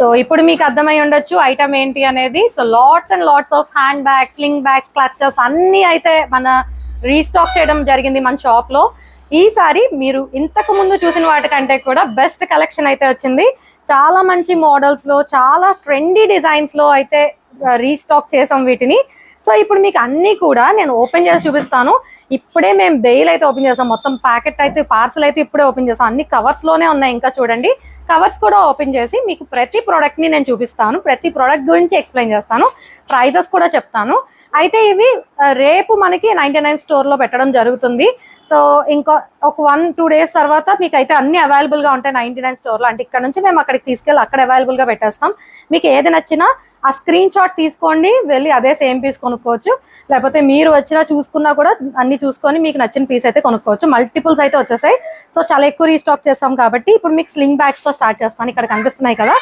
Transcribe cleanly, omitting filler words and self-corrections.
So ఇప్పుడు మీకు అర్థమై ఉండొచ్చు ఐటమ్ ఏంటి అనేది. So lots and lots of hand bags, sling bags, clutches అన్ని అయితే మన రీస్టాక్ చేయడం జరిగింది మన షాప్ లో. ఈసారి మీరు ఇంతకు ముందు చూసిన వాటికంటే కూడా బెస్ట్ కలెక్షన్ అయితే వచ్చింది. చాలా మంచి మోడల్స్ లో, చాలా ట్రెండీ డిజైన్స్ లో అయితే రీస్టాక్ చేసాం వీటిని. సో ఇప్పుడు మీకు అన్ని కూడా నేను ఓపెన్ చేసి చూపిస్తాను. ఇప్పుడే మేము బెయిల్ అయితే ఓపెన్ చేసాం, మొత్తం ప్యాకెట్ అయితే పార్సల్ అయితే ఇప్పుడే ఓపెన్ చేసాం. అన్ని కవర్స్ లోనే ఉన్నాయి. ఇంకా చూడండి, కవర్స్ కూడా ఓపెన్ చేసి మీకు ప్రతి ప్రోడక్ట్ ని నేను చూపిస్తాను, ప్రతి ప్రోడక్ట్ గురించి ఎక్స్ప్లెయిన్ చేస్తాను, ప్రైజెస్ కూడా చెప్తాను. అయితే ఇవి రేపు మనకి 99 స్టోర్ లో పెట్టడం జరుగుతుంది. సో ఇంకా ఒక 1-2 డేస్ తర్వాత మీకు అయితే అన్ని అవైలబుల్ గా ఉంటాయి 99 స్టోర్ లో. అంటే ఇక్కడ నుంచి మేము అక్కడికి తీసుకెళ్ళి అక్కడ అవైలబుల్ గా పెట్టేస్తాం. మీకు ఏది నచ్చినా ఆ స్క్రీన్ షాట్ తీసుకోండి, వెళ్ళి అదే సేమ్ పీస్ కొనుక్కోవచ్చు. లేకపోతే మీరు వచ్చినా చూసుకున్నా కూడా అన్ని చూసుకొని మీకు నచ్చిన పీస్ అయితే కొనుక్కోవచ్చు. మల్టిపుల్స్ అయితే వచ్చేసాయి. సో చాలా ఎక్కువ రీస్టాక్ చేస్తాం కాబట్టి ఇప్పుడు మీకు స్లింగ్ బ్యాగ్స్ తో స్టార్ట్ చేస్తాను. ఇక్కడ కనిపిస్తున్నాయి కదా,